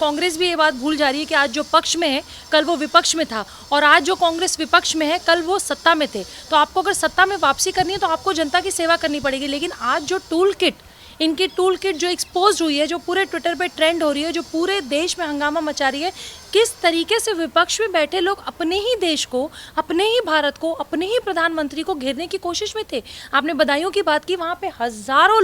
कांग्रेस भी ये बात भूल जा रही है कि आज जो पक्ष में है कल वो विपक्ष में था, और आज जो कांग्रेस विपक्ष में है कल वो सत्ता में थे। तो आपको अगर सत्ता में वापसी करनी है तो आपको जनता की सेवा करनी पड़ेगी। लेकिन आज जो टूल किट, इनकी टूल किट जो एक्सपोज हुई है, जो पूरे ट्विटर पे ट्रेंड हो रही है, जो पूरे देश में हंगामा मचा रही है, किस तरीके से विपक्ष में बैठे लोग अपने ही देश को, अपने ही भारत को, अपने ही प्रधानमंत्री को घेरने की कोशिश में थे। आपने बदायूं की बात की, वहाँ पे हजारों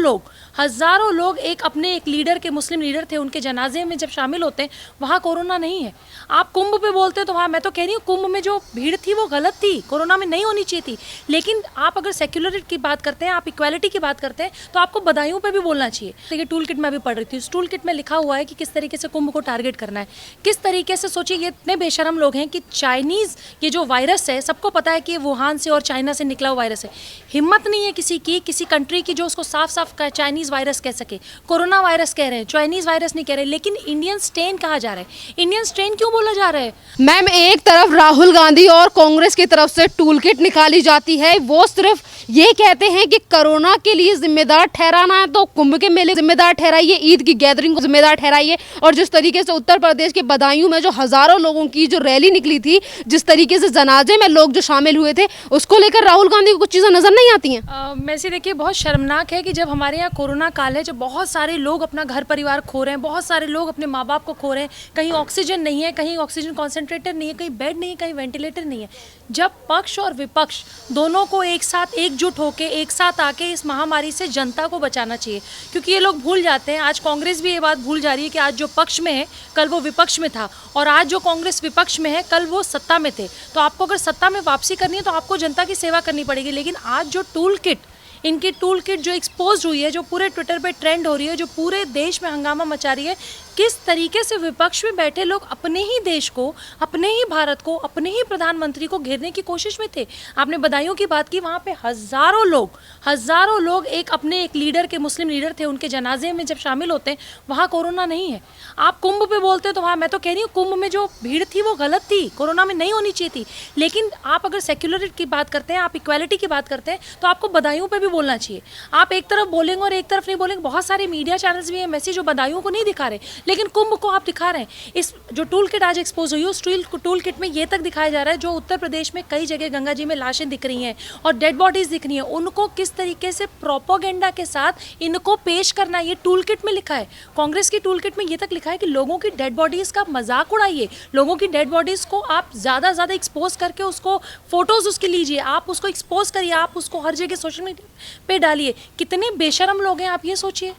लोग एक लीडर के, मुस्लिम लीडर थे, उनके जनाजे में जब शामिल होते हैं वहाँ कोरोना नहीं है। आप कुंभ पे बोलते तो वहाँ, मैं तो कह रही हूँ कुंभ में जो भीड़ थी वो गलत थी, कोरोना में नहीं होनी चाहिए थी। लेकिन आप अगर सेक्युलरिटी की बात करते हैं, आप इक्वालिटी की बात करते हैं, तो आपको बदायूं पे भी बोलना चाहिए। देखिए टूल किट में भी पढ़ रही थी, उस टूल किट में लिखा हुआ है कि किस तरीके से कुंभ को टारगेट करना है, किस तरीके से। सोचिए ये इतने बेशरम लोग हैं कि चाइनीज ये जो वायरस है, सबको पता है कि ये वुहान से और चाइना से निकला हुआ वायरस है। हिम्मत नहीं है किसी कंट्री की जो उसको साफ साफ चाइनीज वायरस कह सके। कोरोना वायरस कह रहे हैं, चाइनीज वायरस नहीं कह रहे। लेकिन इंडियन स्ट्रेन कहा जा रहा है, इंडियन स्ट्रेन क्यों बोला जा रहा है? मैम, एक तरफ राहुल गांधी और कांग्रेस की तरफ से टूल किट निकाली जाती है, वो सिर्फ ये कहते हैं कि कोरोना के लिए जिम्मेदार ठहराना है तो कुंभ के मेले जिम्मेदार ठहराइए, ईद की गैदरिंग को जिम्मेदार ठहराइए। और जिस तरीके से उत्तर प्रदेश के बदायूं में जो हजारों लोगों की जो रैली निकली थी, जिस तरीके से जनाजे में लोग जो शामिल हुए थे, उसको लेकर राहुल गांधी को कुछ चीजें नजर नहीं आती हैं। वैसे देखिए बहुत शर्मनाक है कि जब हमारे यहाँ कोरोना काल है, जब बहुत सारे लोग अपना घर परिवार खो रहे हैं, बहुत सारे लोग अपने माँ बाप को खो रहे हैं, कहीं ऑक्सीजन नहीं है, कहीं ऑक्सीजन कॉन्सेंट्रेटर नहीं है, कहीं बेड नहीं है, कहीं वेंटिलेटर नहीं है। जब पक्ष और विपक्ष दोनों को एक साथ एकजुट होकर एक साथ आके इस महामारी से जनता को बचाना चाहिए। क्योंकि ये लोग भूल जाते हैं, आज कांग्रेस भी ये बात भूल जा रही है कि आज जो पक्ष में है कल वो विपक्ष में था, और आज जो कांग्रेस विपक्ष में है कल वो सत्ता में थे। तो आपको अगर सत्ता में वापसी करनी है तो आपको जनता की सेवा करनी पड़ेगी। लेकिन आज जो टूल किट, इनकी टूल किट जो एक्सपोज हुई है, जो पूरे ट्विटर पे ट्रेंड हो रही है, जो पूरे देश में हंगामा मचा रही है, किस तरीके से विपक्ष में बैठे लोग अपने ही देश को, अपने ही भारत को, अपने ही प्रधानमंत्री को घेरने की कोशिश में थे। आपने बदायूं की बात की, वहाँ पे हजारों लोग एक लीडर के, मुस्लिम लीडर थे, उनके जनाजे में जब शामिल होते हैं वहाँ कोरोना नहीं है। आप कुंभ पे बोलते तो वहाँ, मैं तो कह रही हूँ कुंभ में जो भीड़ थी वो गलत थी, कोरोना में नहीं होनी चाहिए थी। लेकिन आप अगर सेक्युलरिटी की बात करते हैं, आप इक्वालिटी की बात करते हैं, तो आपको बदायूं पे भी बोलना चाहिए। आप एक तरफ बोलेंगे और एक तरफ नहीं बोलेंगे। बहुत सारे मीडिया चैनल्स भी हैं वैसे जो बदायूं को नहीं दिखा रहे, लेकिन कुंभ को आप दिखा रहे हैं। इस जो टूल किट आज एक्सपोज हुई है, उस टूल किट में ये तक दिखाया जा रहा है, जो उत्तर प्रदेश में कई जगह गंगा जी में लाशें दिख रही हैं और डेड बॉडीज दिख रही हैं, उनको किस तरीके से प्रोपोगेंडा के साथ इनको पेश करना, ये टूल किट में लिखा है। कांग्रेस की टूल किट में ये तक लिखा है कि लोगों की डेड बॉडीज का मजाक उड़ाइए, लोगों की डेड बॉडीज को आप ज़्यादा एक्सपोज करके उसको फोटोज उसकी लीजिए, आप उसको एक्सपोज करिए, आप उसको हर जगह सोशल मीडिया पे डालिए। कितने बेशरम लोग हैं आप ये सोचिए।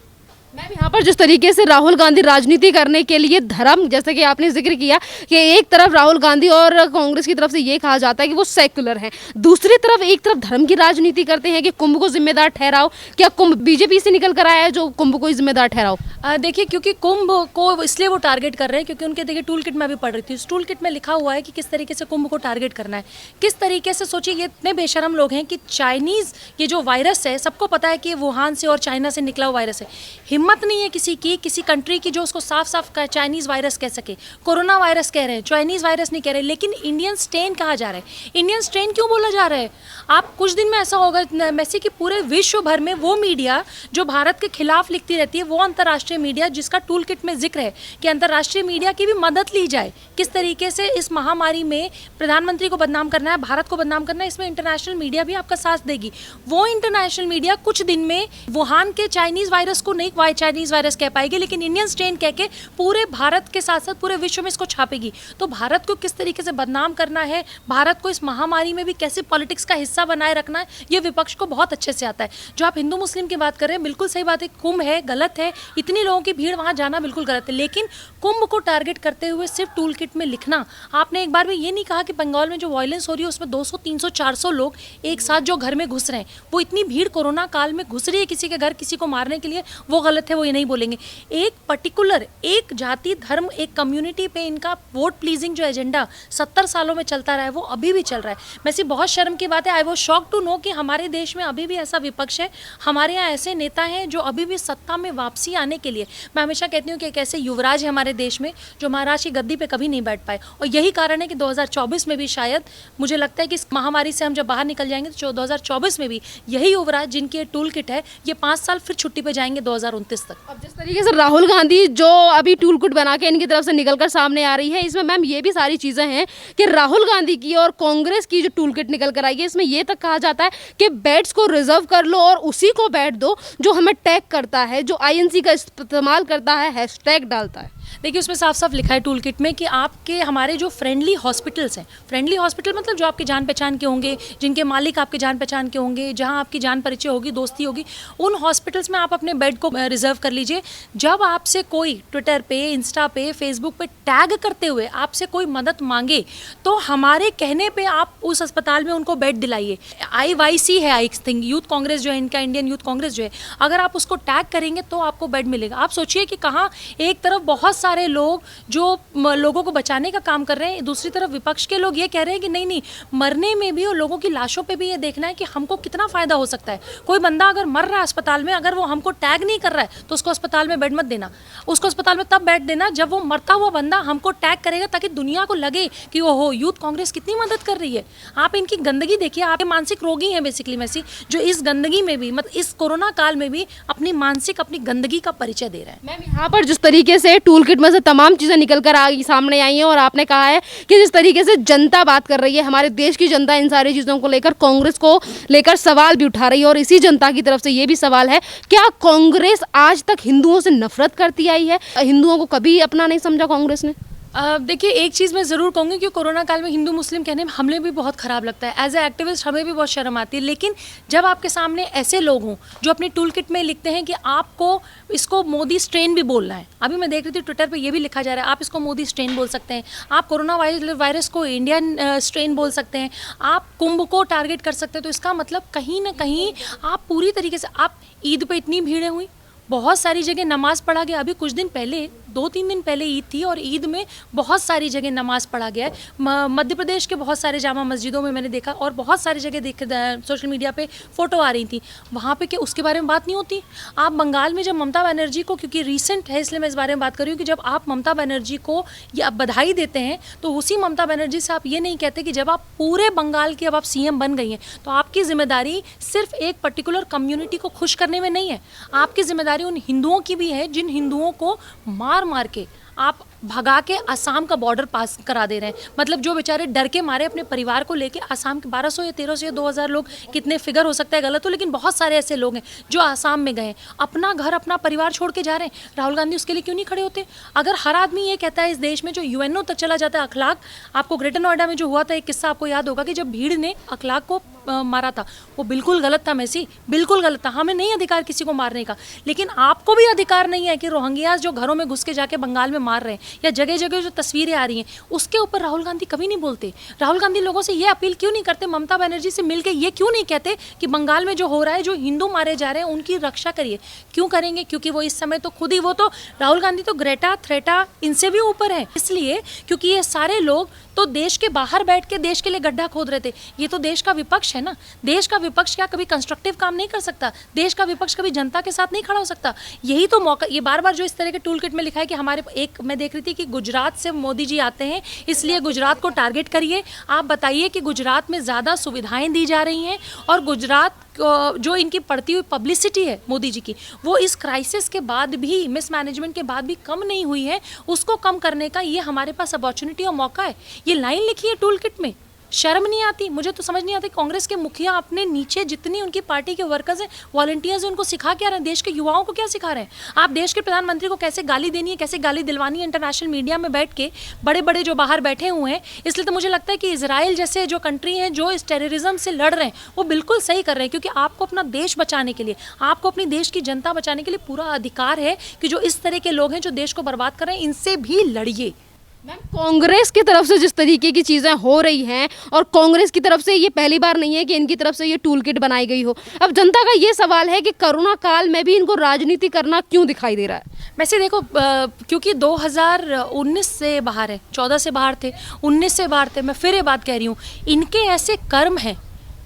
मैम, यहाँ पर जिस तरीके से राहुल गांधी राजनीति करने के लिए धर्म, जैसे कि आपने जिक्र किया कि एक तरफ राहुल गांधी और कांग्रेस की तरफ से ये कहा जाता है कि वो सेक्युलर हैं, दूसरी तरफ एक तरफ धर्म की राजनीति करते हैं कि कुंभ को जिम्मेदार ठहराओ। क्या कुंभ बीजेपी से निकल कर आया है जो कुंभ को ही जिम्मेदार ठहराओ? देखिए क्योंकि कुंभ को इसलिए वो टारगेट कर रहे हैं क्योंकि उनके, देखिए टूल किट में भी पढ़ रही थी, उस टूल किट में लिखा हुआ है कि किस तरीके से कुंभ को टारगेट करना है, किस तरीके से। सोचिए ये इतने बेशरम लोग हैं कि चाइनीज ये जो वायरस है, सबको पता है कि वुहान से और चाइना से निकला हुआ वायरस है। हिम्मत नहीं है किसी कंट्री की जो उसको साफ साफ चाइनीज वायरस कह सके। कोरोना वायरस कह रहे हैं, चाइनीज वायरस नहीं कह रहे। लेकिन इंडियन स्ट्रेन कहा जा रहा है। इंडियन स्ट्रेन क्यों बोला जा रहा है? आप कुछ दिन में ऐसा होगा वैसे कि पूरे विश्व भर में वो मीडिया जो भारत के खिलाफ लिखती रहती है, वो अंतर्राष्ट्रीय मीडिया जिसका टूल किट में जिक्र है कि अंतर्राष्ट्रीय मीडिया की भी मदद ली जाए, किस तरीके से इस महामारी में प्रधानमंत्री को बदनाम करना है, भारत को बदनाम करना है, इसमें इंटरनेशनल मीडिया भी आपका साथ देगी। वो इंटरनेशनल मीडिया कुछ दिन में वुहान के चाइनीज वायरस को नहीं चाइनीज वायरस कह पाएगी, लेकिन इंडियन स्ट्रेन कह के पूरे भारत के साथ साथ पूरे विश्व में इसको छापेगी। तो भारत को किस तरीके से बदनाम करना है, भारत को इस महामारी में भी कैसे पॉलिटिक्स का हिस्सा बनाए रखना है, ये विपक्ष को बहुत अच्छे से आता है। जो आप हिंदू मुस्लिम की बात कर रहे हैं, बिल्कुल सही बात है, कुंभ है, गलत है, इतनी लोगों की भीड़ वहां जाना बिल्कुल गलत है। लेकिन कुंभ को टारगेट करते हुए सिर्फ टूल किट में लिखना, आपने एक बार भी ये नहीं कहा कि बंगाल में जो वायलेंस हो रही है उसमें 200, 300, 400 लोग एक साथ जो घर में घुस रहे हैं, वो इतनी भीड़ कोरोना काल में घुस रही है किसी के घर किसी को मारने के लिए, वो गलत है, वो ये नहीं बोलेंगे। एक पर्टिकुलर, एक जाति, धर्म, एक कम्युनिटी पे इनका वोट प्लीजिंग जो एजेंडा 70 सालों में चलता रहा है, वो अभी भी चल रहा है। वैसे बहुत शर्म की बात है, I was shock to know कि हमारे देश में अभी भी ऐसा विपक्ष है, हमारे यहाँ ऐसे नेता हैं जो अभी भी सत्ता में वापसी आने के लिए, मैं हमेशा कहती हूँ कि एक ऐसे युवराज है हमारे देश में जो महाराज की गद्दी पे कभी नहीं बैठ पाए। और यही कारण है कि 2024 में भी शायद मुझे लगता है कि इस महामारी से हम जब बाहर निकल जाएंगे तो 2024 में भी यही युवराज जिनकी टूल किट है, ये 5 साल फिर छुट्टी पे जाएंगे 2029 29 तक। अब जिस तरीके से राहुल गांधी जो अभी टूल किट बना के इनकी तरफ से निकलकर सामने आ रही है, इसमें मैम ये भी सारी चीज़ें हैं कि राहुल गांधी की और कांग्रेस की जो टूल किट निकल कर आई है, इसमें ये तक कहा जाता है कि बेड्स को रिजर्व कर लो और उसी को बैठ दो जो हमें टैग करता है, जो आईएनसी का इस्तेमाल करता है, हैशटैग डालता है। देखिए उसमें साफ साफ लिखा है टूल किट में कि आपके हमारे जो फ्रेंडली हॉस्पिटल्स हैं, फ्रेंडली हॉस्पिटल मतलब जो आपके जान पहचान के होंगे, जिनके मालिक आपके जान पहचान के होंगे, जहां आपकी जान परिचय होगी, दोस्ती होगी, उन हॉस्पिटल्स में आप अपने बेड को रिजर्व कर लीजिए। जब आपसे कोई ट्विटर पे, इंस्टा पे, फेसबुक पे टैग करते हुए आपसे कोई मदद मांगे तो हमारे कहने पे आप उस अस्पताल में उनको बेड दिलाइए। IYC है, आई थिंक यूथ कांग्रेस जो है इनका, इंडियन यूथ कांग्रेस जो है, अगर आप उसको टैग करेंगे तो आपको बेड मिलेगा। आप सोचिए कि कहाँ एक तरफ बहुत सारे लोग जो लोगों को बचाने का काम कर रहे हैं, दूसरी तरफ विपक्ष के लोग ये कह रहे हैं कि नहीं नहीं, मरने में भी और लोगों की लाशों पे भी ये देखना है कि हमको कितना फायदा हो सकता है। कोई बंदा अगर मर रहा है अस्पताल में, अगर वो हमको टैग नहीं कर रहा है तो उसको अस्पताल में बेड मत देना। उसको अस्पताल में तब बेड देना जब वो मरता हुआ बंदा हमको टैग करेगा, ताकि दुनिया को लगे कि ओहो यूथ कांग्रेस कितनी मदद कर रही है। आप इनकी गंदगी देखिए, आप मानसिक रोगी हैं बेसिकली मैसी, जो इस गंदगी में भी मतलब इस कोरोना काल में भी अपनी मानसिक अपनी गंदगी का परिचय दे रहे हैं। मैम यहाँ पर जिस तरीके से टूल किट में से तमाम चीज़ें निकल कर सामने आई हैं और आपने कहा है कि जिस तरीके से जनता बात कर रही है, हमारे देश की जनता इन सारी चीज़ों को लेकर कांग्रेस को लेकर सवाल भी उठा रही है, और इसी जनता की तरफ से ये भी सवाल है, क्या कांग्रेस आज तक हिंदुओं से नफरत करती आई है? हिंदुओं को कभी अपना नहीं समझा कांग्रेस ने? देखिए एक चीज़ मैं ज़रूर कहूँगी कि कोरोना काल में हिंदू मुस्लिम कहने में हमें भी बहुत ख़राब लगता है, एज ए एक्टिविस्ट हमें भी बहुत शर्म आती है। लेकिन जब आपके सामने ऐसे लोग हों जो अपनी टूल किट में लिखते हैं कि आपको इसको मोदी स्ट्रेन भी बोलना है, अभी मैं देख रही थी ट्विटर पे ये भी लिखा जा रहा है, आप इसको मोदी स्ट्रेन बोल सकते हैं, आप कोरोना वायरस को इंडियन स्ट्रेन बोल सकते हैं, आप कुंभ को टारगेट कर सकते हैं। तो इसका मतलब कहीं ना कहीं आप पूरी तरीके से, आप ईद पर इतनी भीड़ें हुई, बहुत सारी जगह नमाज़ पढ़ा गया। अभी कुछ दिन पहले 2-3 दिन पहले ईद थी और ईद में बहुत सारी जगह नमाज़ पढ़ा गया है। मध्य प्रदेश के बहुत सारे जामा मस्जिदों में मैंने देखा, और बहुत सारी जगह सोशल मीडिया पे फ़ोटो आ रही थी, वहाँ पे क्या उसके बारे में बात नहीं होती? आप बंगाल में जब ममता बनर्जी को, क्योंकि रीसेंट है इसलिए मैं इस बारे में बात कर रही हूँ, कि जब आप ममता बनर्जी को ये बधाई देते हैं तो उसी ममता बनर्जी से आप ये नहीं कहते कि जब आप पूरे बंगाल की अब आप CM बन गई हैं तो आपकी जिम्मेदारी सिर्फ एक पर्टिकुलर कम्युनिटी को खुश करने में नहीं है, आपकी जिम्मेदारी उन हिंदुओं की भी है जिन हिंदुओं को मार के आप भगा के असम का बॉर्डर पास करा दे रहे हैं। मतलब जो बेचारे डर के मारे अपने परिवार को लेके असम के 1200 या 1300 या 2000 लोग, कितने फिगर हो सकता है गलत हो, लेकिन बहुत सारे ऐसे लोग हैं जो असम में गए, अपना घर अपना परिवार छोड़ के जा रहे हैं। राहुल गांधी उसके लिए क्यों नहीं खड़े होते? अगर हर आदमी ये कहता है इस देश में, जो UNO तक चला जाता है अखलाक, आपको ग्रेटर नोएडा में जो हुआ था एक किस्सा आपको याद होगा कि जब भीड़ ने अखलाक को मारा था, वो बिल्कुल गलत था मैसी, बिल्कुल गलत था। हमें नहीं अधिकार किसी को मारने का, लेकिन आपको भी अधिकार नहीं है कि रोहिंग्यास जो घरों में घुस के जाके बंगाल में मार रहे हैं, या जगह जगह जो तस्वीरें आ रही हैं उसके ऊपर राहुल गांधी कभी नहीं बोलते। राहुल गांधी लोगों से ये अपील क्यों नहीं करते, ममता बनर्जी से मिलकर ये क्यों नहीं कहते कि बंगाल में जो हो रहा है, जो हिंदू मारे जा रहे हैं, उनकी रक्षा करिए? क्यों करेंगे? क्योंकि वो इस समय तो खुद ही, वो तो राहुल गांधी तो ग्रेटा थ्रेटा इनसे भी ऊपर है, इसलिए क्योंकि ये सारे लोग तो देश के बाहर बैठ के देश के लिए गड्ढा खोद रहे थे। ये तो देश का विपक्ष है ना, देश का विपक्ष क्या कभी कंस्ट्रक्टिव काम नहीं कर सकता? देश का विपक्ष कभी जनता के साथ नहीं खड़ा हो सकता? यही तो मौका, ये बार बार जो इस तरह के टूल किट में लिखा है कि हमारे एक, मैं देख रही थी कि गुजरात से मोदी जी आते हैं इसलिए गुजरात को टारगेट करिए। आप बताइए कि गुजरात में ज़्यादा सुविधाएं दी जा रही हैं, और गुजरात जो इनकी बढ़ती हुई पब्लिसिटी है मोदी जी की, वो इस क्राइसिस के बाद भी, मिसमैनेजमेंट के बाद भी कम नहीं हुई है। उसको कम करने का ये हमारे पास अपॉर्चुनिटी और मौका है। ये लाइन लिखी है टूल किट में, शर्म नहीं आती? मुझे तो समझ नहीं आती कांग्रेस के मुखिया अपने नीचे जितनी उनकी पार्टी के वर्कर्स हैं, वॉलंटियर्स हैं, उनको सिखा क्या रहे हैं? देश के युवाओं को क्या सिखा रहे हैं? आप देश के प्रधानमंत्री को कैसे गाली देनी है, कैसे गाली दिलवानी है इंटरनेशनल मीडिया में बैठ के, बड़े बड़े जो बाहर बैठे हुए हैं। इसलिए तो मुझे लगता है कि इजराइल जैसे जो कंट्री हैं जो इस टेररिज्म से लड़ रहे हैं, वो बिल्कुल सही कर रहे हैं, क्योंकि आपको अपना देश बचाने के लिए, आपको अपनी देश की जनता बचाने के लिए पूरा अधिकार है कि जो इस तरह के लोग हैं जो देश को बर्बाद कर रहे हैं, इनसे भी लड़िए। मैम कांग्रेस की तरफ से जिस तरीके की चीज़ें हो रही हैं, और कांग्रेस की तरफ से ये पहली बार नहीं है कि इनकी तरफ से ये टूल किट बनाई गई हो, अब जनता का ये सवाल है कि कोरोना काल में भी इनको राजनीति करना क्यों दिखाई दे रहा है? वैसे देखो, क्योंकि 2019 से बाहर है, 14 से बाहर थे, 19 से बाहर थे, मैं फिर ये बात कह रही हूँ, इनके ऐसे कर्म हैं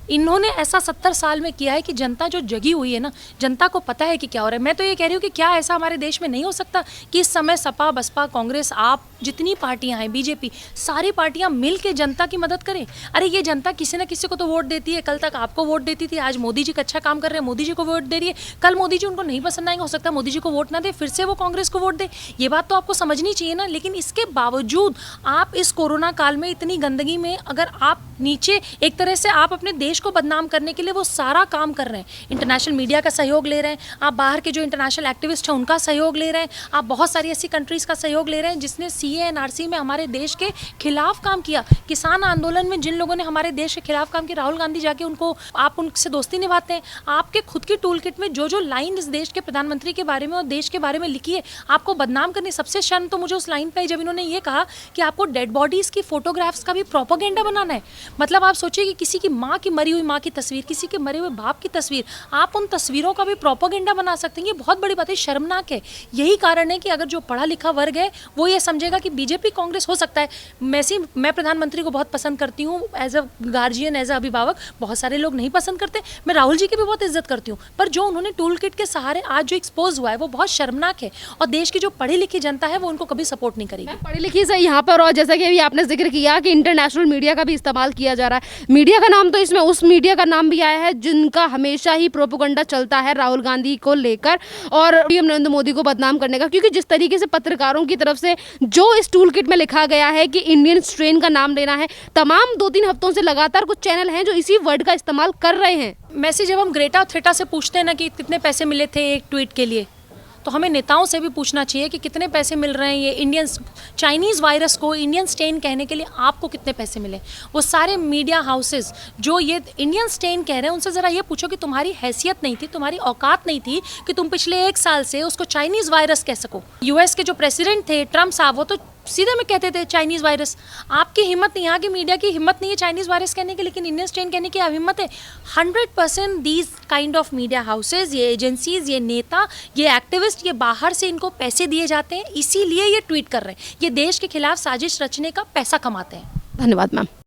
इन्होंने ऐसा 70 साल में किया है कि जनता जो जगी हुई है ना, जनता को पता है कि क्या हो रहा है। मैं तो ये कह रही हूँ कि क्या ऐसा हमारे देश में नहीं हो सकता कि इस समय सपा, बसपा, कांग्रेस, आप जितनी पार्टियां हैं, बीजेपी, सारी पार्टियां मिल के जनता की मदद करें। अरे ये जनता किसी न किसी को तो वोट देती है। कल तक आपको वोट देती थी, आज मोदी जी का अच्छा काम कर रहे हैं, मोदी जी को वोट दे रही है। कल मोदी जी उनको नहीं पसंद आएंगे, हो सकता है मोदी जी को वोट ना दे, फिर से वो कांग्रेस को वोट दे। ये बात तो आपको समझनी चाहिए ना। लेकिन इसके बावजूद आप इस कोरोना काल में इतनी गंदगी में, अगर आप नीचे एक तरह से आप अपने देश को बदनाम करने के लिए वो सारा काम कर रहे हैं। इंटरनेशनल मीडिया का सहयोग ले रहे हैं, आप बाहर के जो इंटरनेशनल एक्टिविस्ट हैं उनका सहयोग ले रहे हैं, आप बहुत सारी ऐसी कंट्रीज़ का सहयोग ले रहे हैं जिसने CA-NRC में हमारे देश के खिलाफ काम किया। किसान आंदोलन में जिन लोगों ने हमारे देश के खिलाफ काम किया, राहुल गांधी जाके उनको, आप उनसे दोस्ती निभाते हैं। आपके खुद की टूल किट में जो जो लाइन इस देश के प्रधानमंत्री के बारे में और देश के बारे में लिखी है, आपको बदनाम करनी। सबसे शर्म तो मुझे उस लाइन पे आई जब इन्होंने ये कहा कि आपको डेड बॉडीज़ की फोटोग्राफ्स का भी प्रोपोगेंडा बनाना है। मतलब आप सोचिए कि किसी की माँ की, मरी हुई माँ की तस्वीर, किसी के मरे हुए बाप की तस्वीर, आप उन तस्वीरों का भी प्रोपोगेंडा बना सकते हैं। ये बहुत बड़ी बात है, शर्मनाक है। यही कारण है कि अगर जो पढ़ा लिखा वर्ग है वो ये समझेगा कि बीजेपी कांग्रेस हो सकता है। मैं प्रधानमंत्री को बहुत पसंद करती हूँ, as a guardian, as a अभिभावक। बहुत सारे लोग नहीं पसंद करते, मैं राहुल जी की भी बहुत इज्जत करती हूँ, पर जो उन्होंने टूल किट के सहारे आज जो एक्सपोज हुआ है वो बहुत शर्मनाक है। और देश की जो पढ़ी लिखी जनता है वो उनको कभी सपोर्ट नहीं करेगी। पढ़ी लिखी से यहाँ पर, और जैसा कि अभी आपने जिक्र किया कि इंटरनेशनल मीडिया का भी इस्तेमाल किया जा रहा है। मीडिया का नाम तो इसमें उस मीडिया का नाम भी आया है जिनका हमेशा ही प्रोपेगेंडा चलता है राहुल गांधी को लेकर और पीएम नरेंद्र मोदी को बदनाम करने का। क्योंकि जिस तरीके से पत्रकारों की तरफ से जो इस टूल किट में लिखा गया है कि इंडियन स्ट्रेन का नाम लेना है, तमाम 2-3 हफ्तों से लगातार कुछ चैनल हैं जो इसी वर्ड का इस्तेमाल कर रहे हैं। मैसी, जब हम ग्रेटा थ्रेटा से पूछते हैं ना कि कितने पैसे मिले थे एक ट्वीट के लिए, तो हमें नेताओं से भी पूछना चाहिए कि कितने पैसे मिल रहे हैं ये इंडियन चाइनीज़ वायरस को इंडियन स्टेन कहने के लिए, आपको कितने पैसे मिले। वो सारे मीडिया हाउसेस जो ये इंडियन स्टेन कह रहे हैं, उनसे ज़रा ये पूछो कि तुम्हारी हैसियत नहीं थी, तुम्हारी औकात नहीं थी कि तुम पिछले 1 साल से उसको चाइनीज़ वायरस कह सको। US के जो प्रेसिडेंट थे ट्रम्प साहब, वो तो सीधे में कहते थे चाइनीज़ वायरस। आपकी हिम्मत नहीं, यहाँ की मीडिया की हिम्मत नहीं है चाइनीज़ वायरस कहने की, लेकिन इंडियन स्ट्रेन कहने की हिम्मत है। 100% these kind of media houses, ये एजेंसीज, ये नेता, ये एक्टिविस्ट, ये बाहर से इनको पैसे दिए जाते हैं, इसीलिए ये ट्वीट कर रहे हैं। ये देश के खिलाफ साजिश रचने का पैसा कमाते हैं। धन्यवाद मैम।